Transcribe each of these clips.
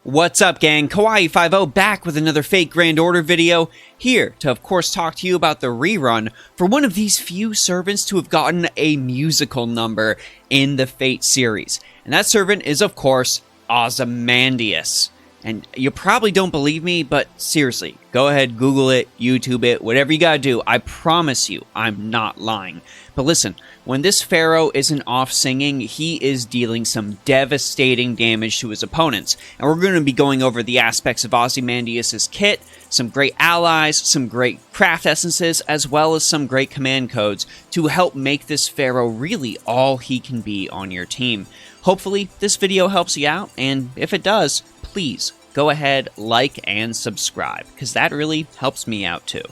What's up, gang? Kawaii50 back with another fake Grand Order video, here to of course talk to you about the rerun for one of these few servants to have gotten a musical number in the Fate series. And that servant is of course Ozymandias. And you probably don't believe me, but seriously, go ahead, Google it, YouTube it, whatever you gotta do. I promise you, I'm not lying. But listen, when this pharaoh isn't off singing, he is dealing some devastating damage to his opponents. And we're going to be going over the aspects of Ozymandias' kit, some great allies, some great craft essences, as well as some great command codes to help make this pharaoh really all he can be on your team. Hopefully, this video helps you out, and if it does, please go ahead, like, and subscribe, because that really helps me out too.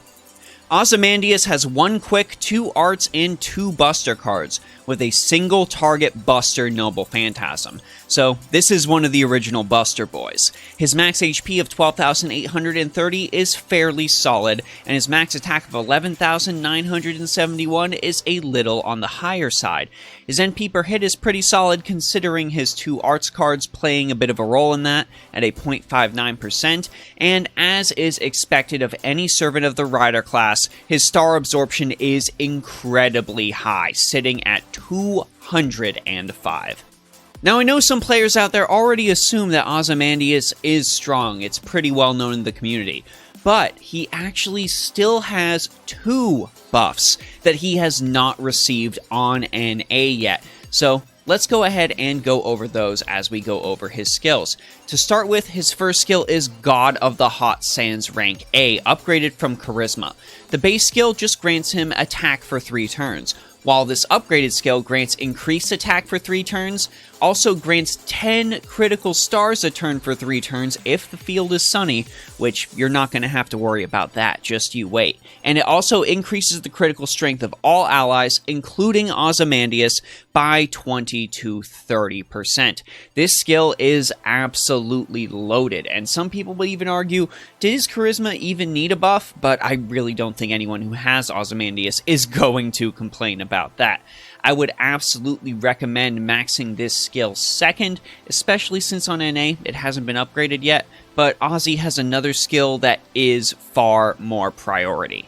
Ozymandias has 1 quick, 2 arts, and 2 buster cards, with a single target buster Noble Phantasm. So, this is one of the original Buster Boys. His max HP of 12,830 is fairly solid, and his max attack of 11,971 is a little on the higher side. His NP per hit is pretty solid considering his 2 arts cards playing a bit of a role in that at a 0.59%, and as is expected of any servant of the Rider class, his star absorption is incredibly high, sitting at 205. Now, I know some players out there already assume that Ozymandias is strong. It's pretty well known in the community. But he actually still has 2 buffs that he has not received on NA yet. So, let's go ahead and go over those as we go over his skills. To start with, his first skill is God of the Hot Sands rank A, upgraded from Charisma. The base skill just grants him attack for 3 turns, while this upgraded skill grants increased attack for 3 turns, also grants 10 critical stars a turn for 3 turns if the field is sunny, which you're not going to have to worry about that, just you wait. And it also increases the critical strength of all allies, including Ozymandias, by 20 to 30%. This skill is absolutely loaded, and some people would even argue, does Charisma even need a buff? But I really don't think anyone who has Ozymandias is going to complain about that. I would absolutely recommend maxing this skill second, especially since on NA it hasn't been upgraded yet, but Ozzy has another skill that is far more priority.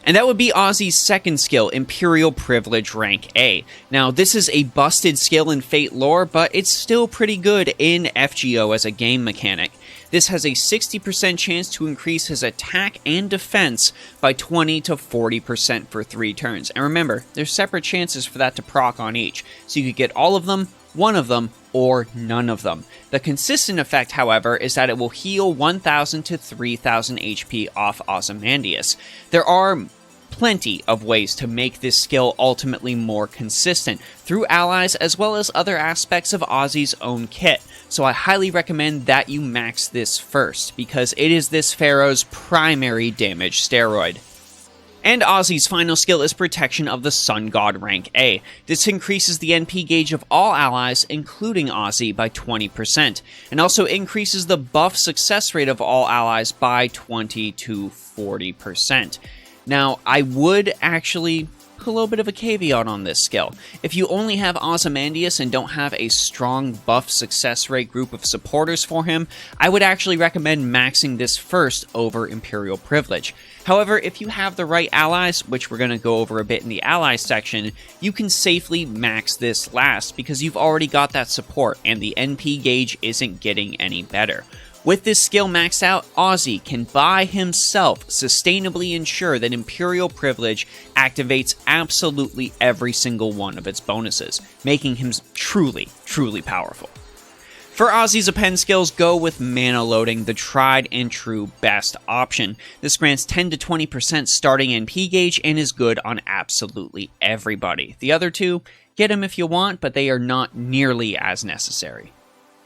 And that would be Ozzy's second skill, Imperial Privilege rank A. Now, this is a busted skill in Fate lore, but it's still pretty good in FGO as a game mechanic. This has a 60% chance to increase his attack and defense by 20 to 40% for 3 turns. And remember, there's separate chances for that to proc on each, so you could get all of them, one of them, or none of them. The consistent effect, however, is that it will heal 1,000 to 3,000 HP off Ozymandias. There are plenty of ways to make this skill ultimately more consistent, through allies as well as other aspects of Ozzy's own kit. So I highly recommend that you max this first, because it is this pharaoh's primary damage steroid. And Ozzy's final skill is Protection of the Sun God rank A. This increases the NP gauge of all allies, including Ozzy, by 20%, and also increases the buff success rate of all allies by 20 to 40%. Now, I would actually put a little bit of a caveat on this skill. If you only have Ozymandias and don't have a strong buff success rate group of supporters for him, I would actually recommend maxing this first over Imperial Privilege. However, if you have the right allies, which we're going to go over a bit in the allies section, you can safely max this last because you've already got that support and the NP gauge isn't getting any better. With this skill maxed out, Ozzy can by himself sustainably ensure that Imperial Privilege activates absolutely every single one of its bonuses, making him truly, truly powerful. For Ozzy's append skills, go with Mana Loading, the tried and true best option. This grants 10 to 20% starting NP gauge and is good on absolutely everybody. The other two, get them if you want, but they are not nearly as necessary.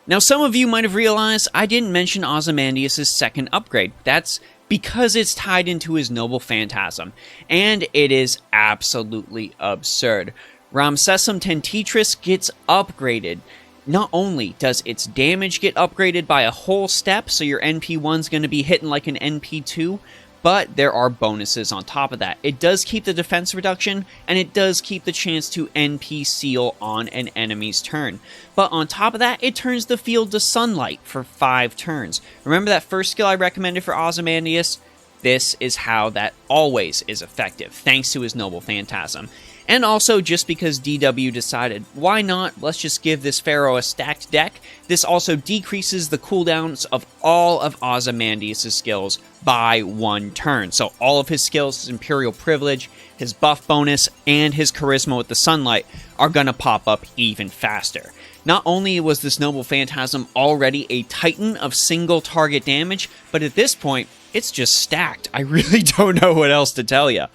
Now, some of you might have realized I didn't mention Ozymandias' second upgrade. That's because it's tied into his Noble Phantasm, and it is absolutely absurd. Ramsesum Tentitris gets upgraded. Not only does its damage get upgraded by a whole step, so your NP1's going to be hitting like an NP2, but there are bonuses on top of that. It does keep the defense reduction, and it does keep the chance to NP seal on an enemy's turn. But on top of that, it turns the field to sunlight for 5 turns. Remember that first skill I recommended for Ozymandias? This is how that always is effective, thanks to his Noble Phantasm. And also, just because DW decided, why not, let's just give this Pharaoh a stacked deck, this also decreases the cooldowns of all of Ozymandias' skills by 1 turn. So all of his skills, his Imperial Privilege, his buff bonus, and his Charisma with the Sunlight are going to pop up even faster. Not only was this Noble Phantasm already a titan of single target damage, but at this point, it's just stacked. I really don't know what else to tell you.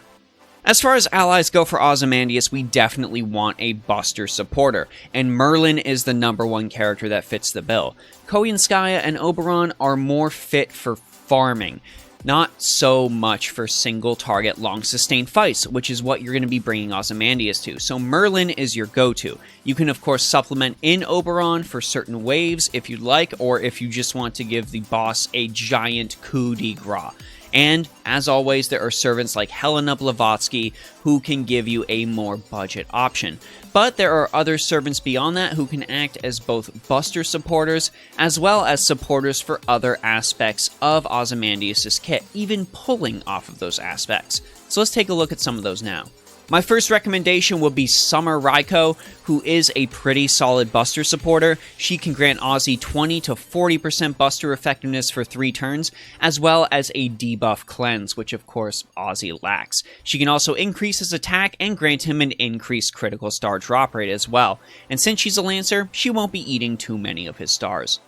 As far as allies go for Ozymandias, we definitely want a Buster supporter, and Merlin is the #1 character that fits the bill. Koyanskaya and Oberon are more fit for farming, not so much for single target long sustained fights, which is what you're going to be bringing Ozymandias to. So Merlin is your go-to. You can of course supplement in Oberon for certain waves if you'd like, or if you just want to give the boss a giant coup de grace. And, as always, there are servants like Helena Blavatsky who can give you a more budget option. But there are other servants beyond that who can act as both Buster supporters, as well as supporters for other aspects of Ozymandias' kit, even pulling off of those aspects. So let's take a look at some of those now. My first recommendation would be Summer Raiko, who is a pretty solid Buster supporter. She can grant Ozzy 20 to 40% Buster effectiveness for 3 turns, as well as a debuff cleanse, which of course Ozzy lacks. She can also increase his attack and grant him an increased critical star drop rate as well. And since she's a Lancer, she won't be eating too many of his stars.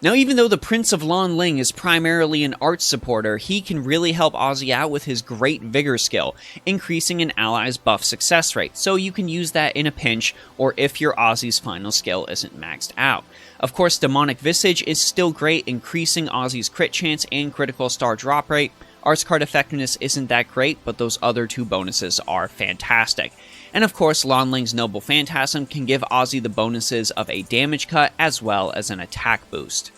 Now, even though the Prince of Lan Ling is primarily an art supporter, he can really help Ozzy out with his Great Vigor skill, increasing an ally's buff success rate, so you can use that in a pinch, or if your Ozzy's final skill isn't maxed out. Of course, Demonic Visage is still great, increasing Ozzy's crit chance and critical star drop rate. Arts card effectiveness isn't that great, but those other 2 bonuses are fantastic. And of course, Lan Ling's Noble Phantasm can give Ozzy the bonuses of a damage cut as well as an attack boost.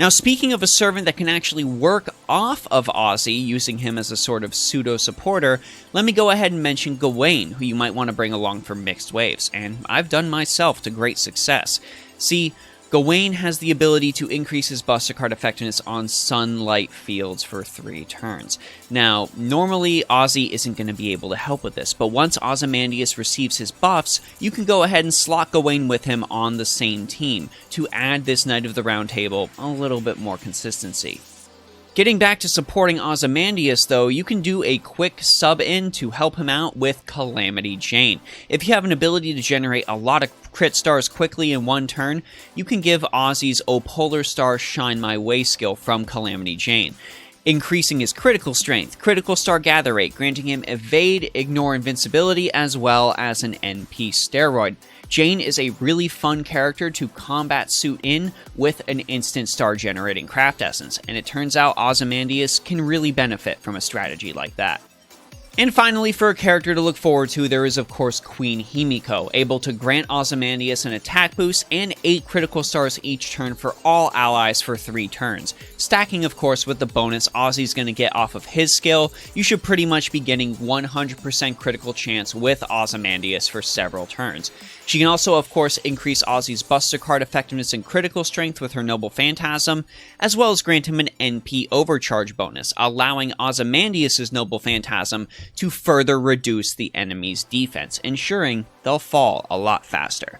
Now, speaking of a servant that can actually work off of Ozzy, using him as a sort of pseudo-supporter, let me go ahead and mention Gawain, who you might want to bring along for mixed waves, and I've done myself to great success. See, Gawain has the ability to increase his Buster card effectiveness on sunlight fields for 3 turns. Now, normally Ozzy isn't going to be able to help with this, but once Ozymandias receives his buffs, you can go ahead and slot Gawain with him on the same team to add this Knight of the Round Table a little bit more consistency. Getting back to supporting Ozymandias, though, you can do a quick sub-in to help him out with Calamity Jane. If you have an ability to generate a lot of crit stars quickly in 1 turn, you can give Ozzy's O Polar Star Shine My Way skill from Calamity Jane, increasing his critical strength, critical star gather rate, granting him evade, ignore invincibility, as well as an NP steroid. Jane is a really fun character to combat suit in with an instant star generating craft essence, and it turns out Ozymandias can really benefit from a strategy like that. And finally, for a character to look forward to, there is of course Queen Himiko, able to grant Ozymandias an attack boost and 8 critical stars each turn for all allies for 3 turns. Stacking of course with the bonus Ozzy's going to get off of his skill, you should pretty much be getting 100% critical chance with Ozymandias for several turns. She can also of course increase Ozzy's Buster card effectiveness and critical strength with her Noble Phantasm, as well as grant him an NP overcharge bonus, allowing Ozymandias' Noble Phantasm to further reduce the enemy's defense, ensuring they'll fall a lot faster.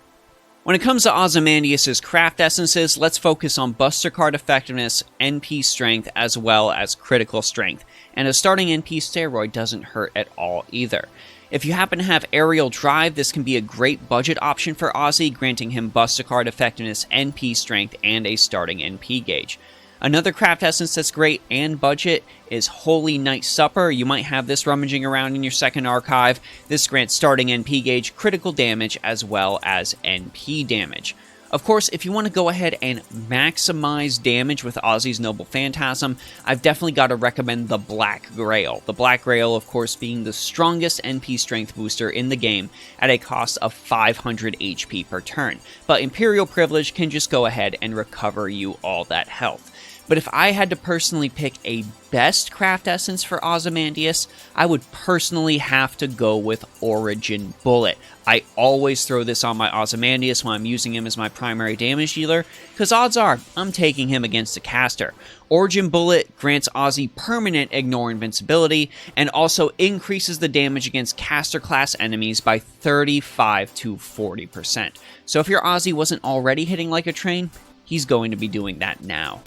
When it comes to Ozymandias' craft essences, let's focus on Buster card effectiveness, NP strength, as well as critical strength, and a starting NP steroid doesn't hurt at all either. If you happen to have Aerial Drive, this can be a great budget option for Ozzy, granting him Buster card effectiveness, NP strength, and a starting NP gauge. Another craft essence that's great and budget is Holy Night Supper. You might have this rummaging around in your second archive. This grants starting NP gauge, critical damage, as well as NP damage. Of course, if you want to go ahead and maximize damage with Ozzy's Noble Phantasm, I've definitely got to recommend the Black Grail. The Black Grail, of course, being the strongest NP strength booster in the game at a cost of 500 HP per turn. But Imperial Privilege can just go ahead and recover you all that health. But if I had to personally pick a best craft essence for Ozymandias, I would personally have to go with Origin Bullet. I always throw this on my Ozymandias when I'm using him as my primary damage dealer, because odds are I'm taking him against a caster. Origin Bullet grants Ozzy permanent ignore invincibility, and also increases the damage against caster class enemies by 35 to 40%. So if your Ozzy wasn't already hitting like a train, he's going to be doing that now.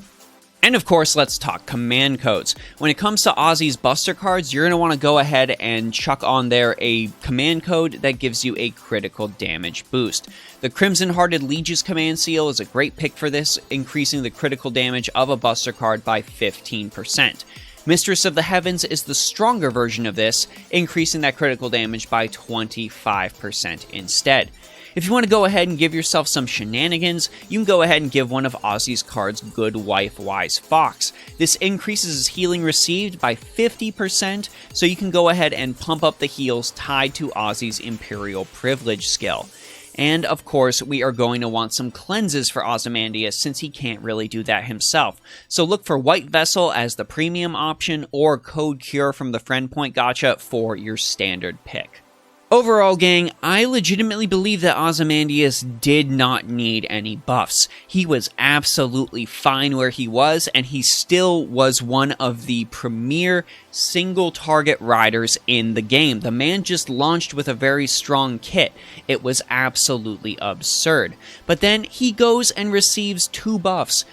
And of course, let's talk command codes. When it comes to Ozzy's Buster cards, you're going to want to go ahead and chuck on there a command code that gives you a critical damage boost. The Crimson Hearted Liege's command seal is a great pick for this, increasing the critical damage of a Buster card by 15%. Mistress of the Heavens is the stronger version of this, increasing that critical damage by 25% instead. If you want to go ahead and give yourself some shenanigans, you can go ahead and give one of Ozzy's cards Good Wife Wise Fox. This increases his healing received by 50%, so you can go ahead and pump up the heals tied to Ozzy's Imperial Privilege skill. And of course, we are going to want some cleanses for Ozymandias since he can't really do that himself. So look for White Vessel as the premium option, or Code Cure from the Friend Point Gacha for your standard pick. Overall, gang, I legitimately believe that Ozymandias did not need any buffs. He was absolutely fine where he was, and he still was one of the premier single-target riders in the game. The man just launched with a very strong kit. It was absolutely absurd. But then he goes and receives two buffs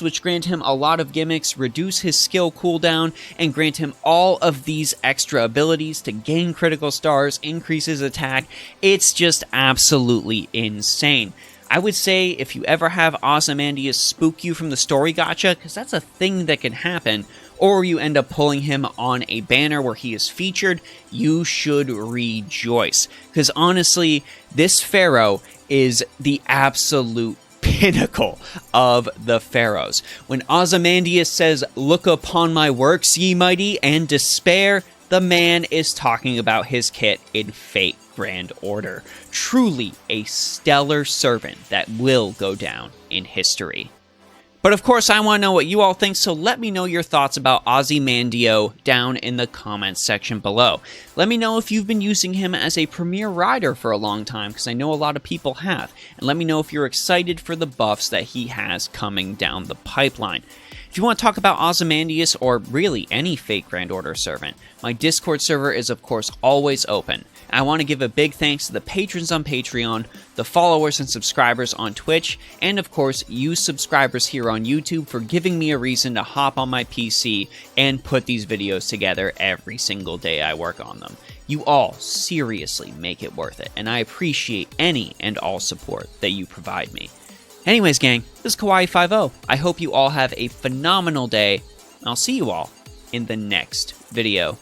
which grant him a lot of gimmicks, reduce his skill cooldown, and grant him all of these extra abilities to gain critical stars, increase his attack. It's just absolutely insane. I would say if you ever have Ozymandias spook you from the story gacha, because that's a thing that can happen, or you end up pulling him on a banner where he is featured, you should rejoice. Because honestly, this pharaoh is the absolute pinnacle of the pharaohs. When Ozymandias says, "Look upon my works, ye mighty, and despair," the man is talking about his kit in Fate Grand Order. Truly a stellar servant that will go down in history. But of course, I want to know what you all think, so let me know your thoughts about Ozymandio down in the comments section below. Let me know if you've been using him as a premier rider for a long time, because I know a lot of people have. And let me know if you're excited for the buffs that he has coming down the pipeline. If you want to talk about Ozymandias, or really any Fate Grand Order servant, my Discord server is of course always open. I want to give a big thanks to the patrons on Patreon, the followers and subscribers on Twitch, and of course you subscribers here on YouTube for giving me a reason to hop on my PC and put these videos together every single day I work on them. You all seriously make it worth it, and I appreciate any and all support that you provide me. Anyways, gang, this is Kawaii50. I hope you all have a phenomenal day, and I'll see you all in the next video.